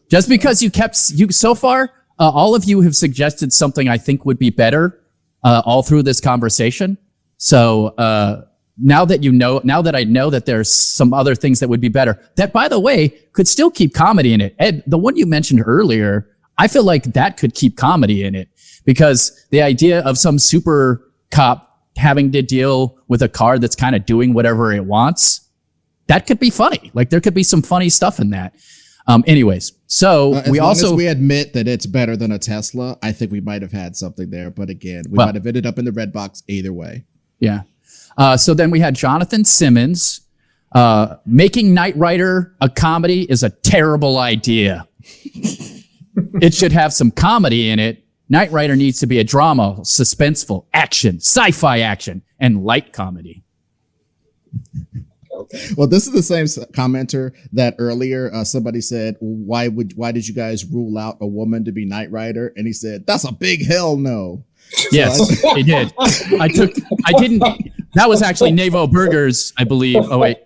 just because you so far all of you have suggested something I think would be better all through this conversation. So now that I know that there's some other things that would be better, that, by the way, could still keep comedy in it. Ed, the one you mentioned earlier, I feel like that could keep comedy in it, because the idea of some super cop having to deal with a car that's kind of doing whatever it wants, that could be funny. Like, there could be some funny stuff in that. Anyways, so as we admit that it's better than a Tesla, I think we might have had something there. But again, we might have ended up in the red box either way. Yeah. So then we had Jonathan Simmons. Making Knight Rider a comedy is a terrible idea. It should have some comedy in it. Knight Rider needs to be a drama, suspenseful, action, sci-fi action, and light comedy. Well, this is the same commenter that earlier somebody said, why did you guys rule out a woman to be Knight Rider? And he said, that's a big hell no. Yes, he did. That was actually Navo Burgers, I believe. Oh, wait.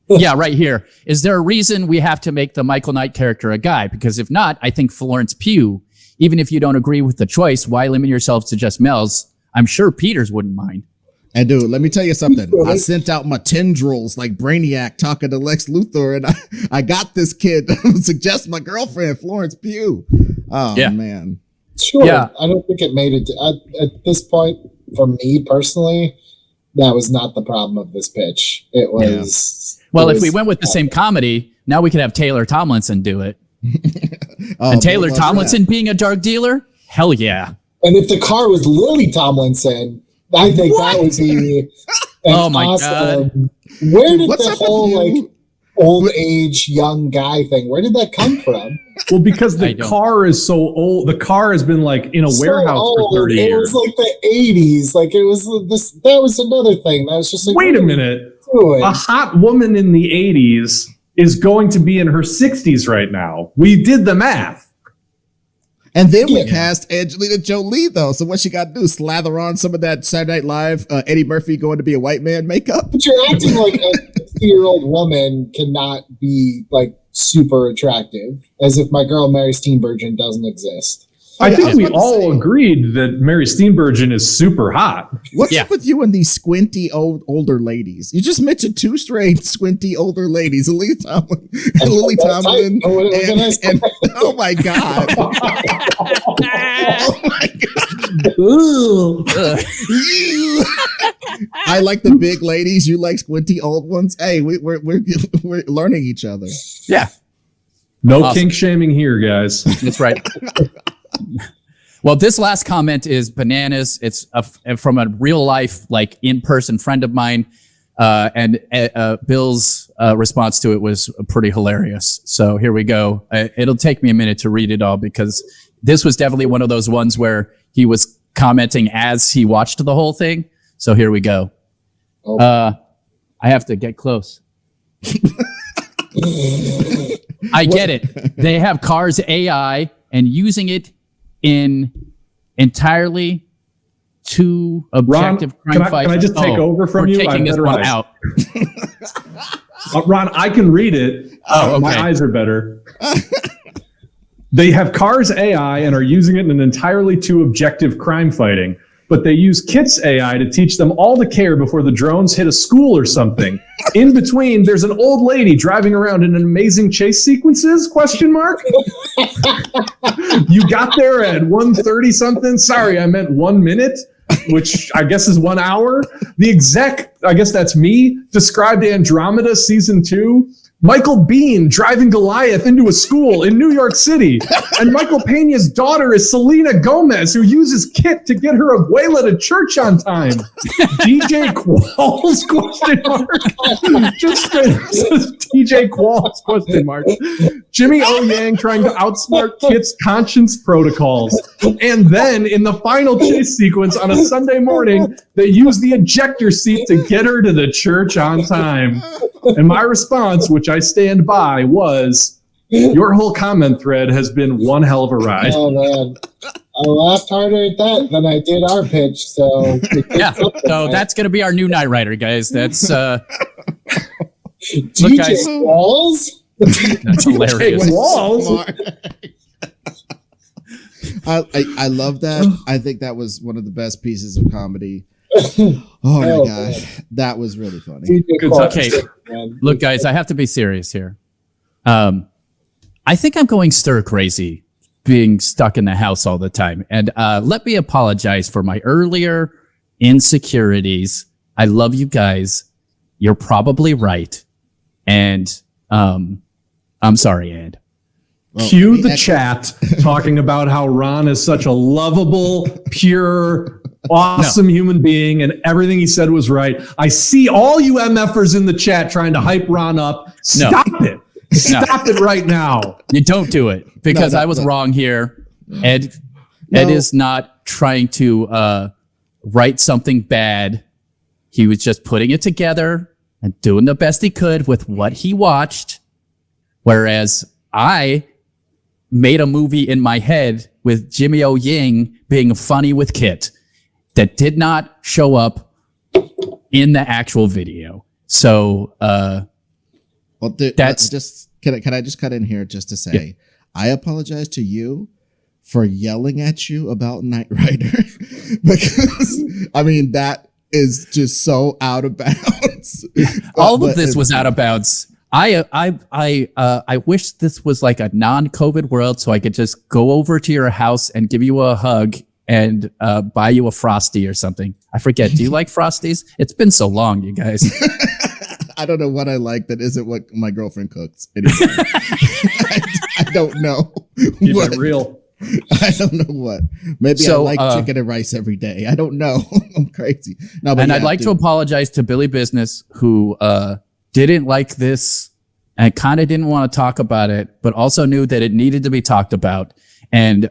Yeah, right here. Is there a reason we have to make the Michael Knight character a guy? Because if not, I think Florence Pugh, even if you don't agree with the choice, why limit yourselves to just males? I'm sure Peters wouldn't mind. And dude, let me tell you something. I sent out my tendrils like Brainiac talking to Lex Luthor, and I got this kid suggest my girlfriend, Florence Pugh. Oh, yeah. Man. Sure. Yeah. I don't think it made it at this point. For me personally, that was not the problem of this pitch. It was. Well, if we went with the same comedy, now we could have Taylor Tomlinson do it. And Taylor Tomlinson being a drug dealer? Hell yeah. And if the car was Lily Tomlinson, I think that would be Oh my awesome. God. Where did What's the up with whole you? like old age young guy thing? Where did that come from? Well, because I the don't- car is so old. The car has been like in a warehouse old. for 30 It years. was like the 80s. Like it was this. That was another thing. That was just like, Wait a what are minute. you doing? A hot woman in the 80s is going to be in her 60s right now. We did the math. And then we Yeah. cast Angelina Jolie, though. So what she got to do? Slather on some of that Saturday Night Live Eddie Murphy going to be a white man makeup? But you're acting like a 60-year-old woman cannot be like super attractive, as if my girl Mary Steenburgen doesn't exist. I Yeah, think I was we about to all say. agreed that Mary Steenburgen is super hot. What's Yeah. up with you and these squinty older ladies? You just mentioned two straight squinty older ladies, Lily Tomlin, and Lily That's Tomlin. tight. What can I say? And oh my god! Oh my god! Ugh. I like the big ladies. You like squinty old ones. Hey, we're learning each other. Yeah, No Awesome. kink shaming here, guys. that's right. Well, this last comment is bananas. It's from a real life, like in-person friend of mine. And Bill's response to it was pretty hilarious. So here we go. It'll take me a minute to read it all because this was definitely one of those ones where he was commenting as he watched the whole thing. So here we go. Oh. I have to get close. I get it. They have Cars AI and using it in entirely too objective crime fights. can I just take over from we're you? Taking I'm this better one eyes. out. Ron, I can read it. Oh, My okay. eyes are better. They have Cars AI and are using it in entirely too objective crime fighting, but they use Kit's AI to teach them all to care before the drones hit a school or something. In between, there's an old lady driving around in amazing chase sequences? Question mark. You got there at 1:30 something. Sorry, I meant 1 minute, which I guess is 1 hour. The exec, I guess that's me, described Andromeda season 2. Michael Biehn driving Goliath into a school in New York City. And Michael Pena's daughter is Selena Gomez, who uses Kit to get her abuela to church on time. DJ Qualls, question mark. Just straight up says DJ Qualls, question mark. Jimmy O Yang trying to outsmart Kit's conscience protocols. And then in the final chase sequence on a Sunday morning, they use the ejector seat to get her to the church on time. And my response, which I stand by, was, your whole comment thread has been one hell of a ride. Oh man, I laughed harder at that than I did our pitch. So Yeah. So that's going to be our new night writer, guys. That's DJ guys. Walls. that's hilarious. Walls. Smart. I love that. I think that was one of the best pieces of comedy. Oh my Oh, gosh, man. that was really funny. DJ Good Walls, Okay. man. Look, guys, I have to be serious here. I think I'm going stir crazy being stuck in the house all the time. And let me apologize for my earlier insecurities. I love you guys. You're probably right. And I'm sorry, Ed. Well, Cue the chat talking about how Ron is such a lovable, pure, awesome human being, and everything he said was right. I see all you MFers in the chat trying to hype Ron up. Stop it. Stop it right now. You don't do it because No, I was no. wrong here. Ed No. is not trying to write something bad. He was just putting it together and doing the best he could with what he watched. Whereas I made a movie in my head with Jimmy O Yang being funny with Kit that did not show up in the actual video. So, Well, dude, That's- just can I just cut in here just to say I apologize to you for yelling at you about Knight Rider because I mean that is just so out of bounds. all But of this was out of bounds. I wish this was like a non-COVID world so I could just go over to your house and give you a hug and buy you a Frosty or something. I forget. Do you like Frosties? It's been so long, you guys. I don't know what I like that isn't what my girlfriend cooks. Anyway. I don't know. Keep it real. I don't know what. Maybe I like chicken and rice every day. I don't know. I'm crazy. No, but and I'd like to apologize to Billy Business, who didn't like this and kind of didn't want to talk about it, but also knew that it needed to be talked about, and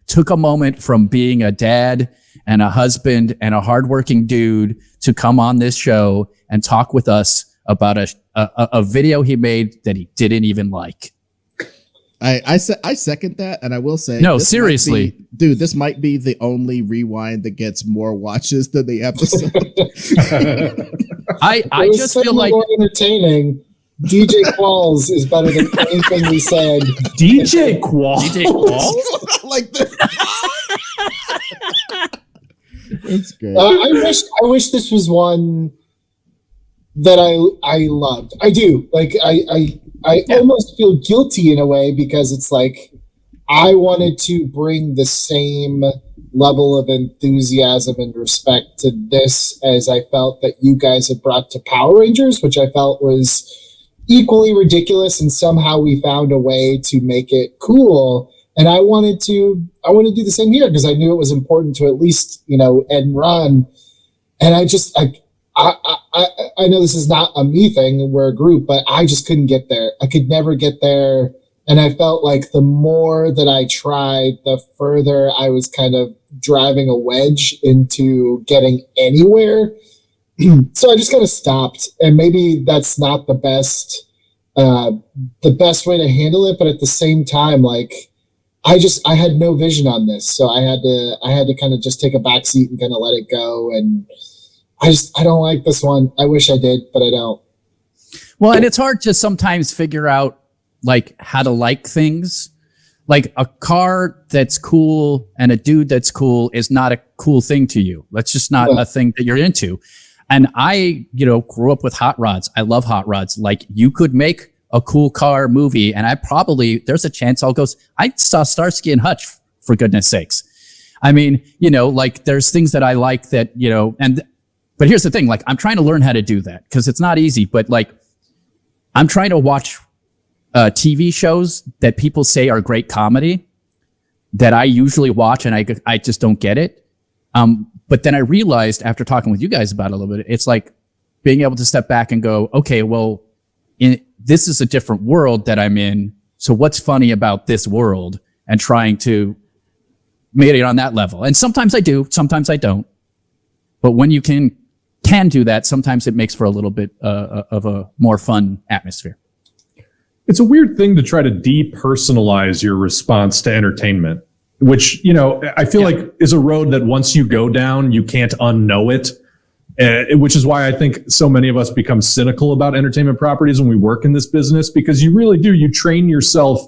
took a moment from being a dad and a husband and a hardworking dude to come on this show and talk with us about a video he made that he didn't even like. I second that, and I will say, no, seriously, dude, this might be the only rewind that gets more watches than the episode. I just feel like more entertaining. DJ Qualls is better than anything we said. DJ Qualls? DJ Qualls? Like this. That's great. I wish this was one that I loved. I do. Like I almost feel guilty in a way, because it's like I wanted to bring the same level of enthusiasm and respect to this as I felt that you guys had brought to Power Rangers, which I felt was equally ridiculous, and somehow we found a way to make it cool. And I wanted to do the same here, because I knew it was important to at least, end run. And I know this is not a me thing, we're a group, but I just couldn't get there. I could never get there. And I felt like the more that I tried, the further I was kind of driving a wedge into getting anywhere. So I just kind of stopped, and maybe that's not the best way to handle it. But at the same time, like I had no vision on this, so I had to kind of just take a back seat and kind of let it go. And I don't like this one. I wish I did, but I don't. Well, and it's hard to sometimes figure out like how to like things. Like a car that's cool and a dude that's cool is not a cool thing to you. That's just not a thing that you're into. And I, grew up with hot rods. I love hot rods. Like you could make a cool car movie, and there's a chance I saw Starsky and Hutch, for goodness sakes. I mean, like there's things that I like that, but here's the thing, like I'm trying to learn how to do that because it's not easy, but like I'm trying to watch TV shows that people say are great comedy that I usually watch, and I just don't get it. But then I realized after talking with you guys about it a little bit, it's like being able to step back and go, okay, well, this is a different world that I'm in. So what's funny about this world, and trying to make it on that level. And sometimes I do, sometimes I don't. But when you can do that, sometimes it makes for a little bit of a more fun atmosphere. It's a weird thing to try to depersonalize your response to entertainment, which, I feel like is a road that once you go down, you can't unknow it. Which is why I think so many of us become cynical about entertainment properties when we work in this business, because you really do. You train yourself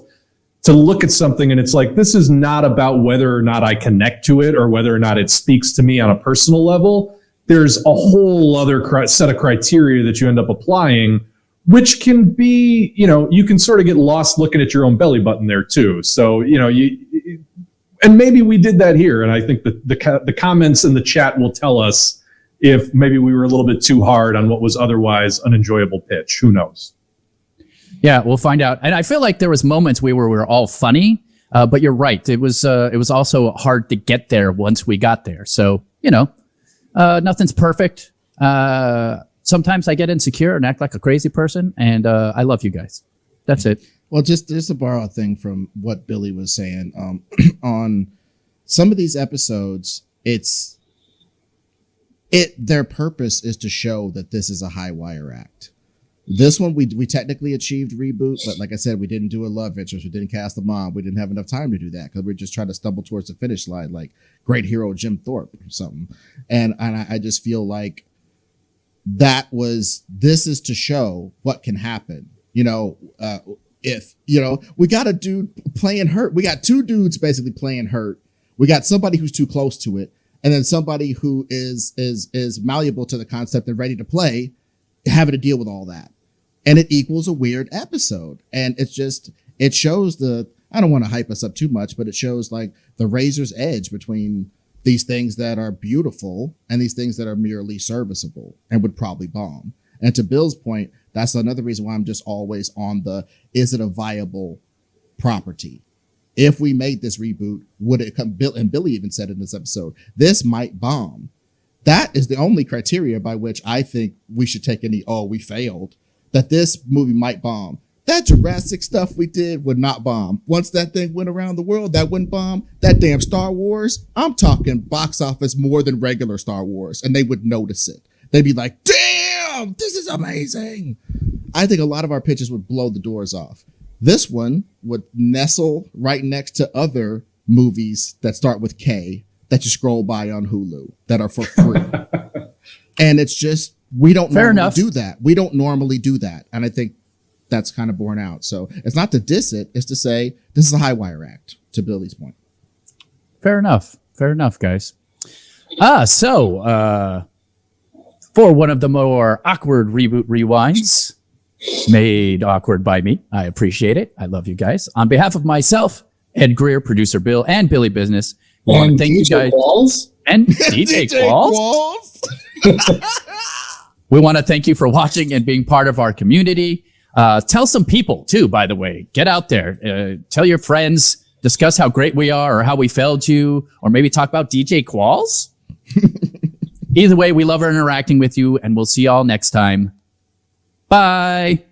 to look at something and it's like, this is not about whether or not I connect to it or whether or not it speaks to me on a personal level. There's a whole other set of criteria that you end up applying, which can be, you can sort of get lost looking at your own belly button there too. So, and maybe we did that here. And I think that the comments in the chat will tell us if maybe we were a little bit too hard on what was otherwise an enjoyable pitch. Who knows? Yeah, we'll find out. And I feel like there was moments where we were all funny, but you're right. It was also hard to get there once we got there. So, nothing's perfect. Sometimes I get insecure and act like a crazy person, and I love you guys. That's it. Well, just to borrow a thing from what Billy was saying, on some of these episodes, their purpose is to show that this is a high wire act. This one, we technically achieved reboot, but like I said, we didn't do a love interest. We didn't cast a mom. We didn't have enough time to do that because we were just trying to stumble towards the finish line like great hero Jim Thorpe or something. And I just feel like this is to show what can happen. If, we got a dude playing hurt. We got two dudes basically playing hurt. We got somebody who's too close to it. And then somebody who is malleable to the concept and ready to play, having to deal with all that. and it equals a weird episode. And it's just, it shows I don't want to hype us up too much, but it shows like the razor's edge between these things that are beautiful and these things that are merely serviceable and would probably bomb. And to Bill's point, that's another reason why I'm just always on is it a viable property? If we made this reboot, would it come? And Billy even said in this episode, this might bomb. That is the only criteria by which I think we should take we failed, that this movie might bomb. That Jurassic stuff we did would not bomb. Once that thing went around the world, that wouldn't bomb. That damn Star Wars, I'm talking box office more than regular Star Wars, and they would notice it. They'd be like, damn, this is amazing. I think a lot of our pitches would blow the doors off. This one would nestle right next to other movies that start with K that you scroll by on Hulu that are for free. And it's just, we don't do that. We don't normally do that. And I think that's kind of borne out. So it's not to diss it. It's to say this is a high wire act, to Billy's point. Fair enough. Fair enough, guys. So for one of the more awkward reboot rewinds, made awkward by me. I appreciate it. I love you guys. On behalf of myself, Ed Greer, producer Bill, and Billy Business, we want to thank you guys. Walls? And DJ Qualls. We want to thank you for watching and being part of our community. Tell some people too, by the way. Get out there. Tell your friends. Discuss how great we are or how we failed you, or maybe talk about DJ Qualls. Either way, we love interacting with you, and we'll see y'all next time. Bye.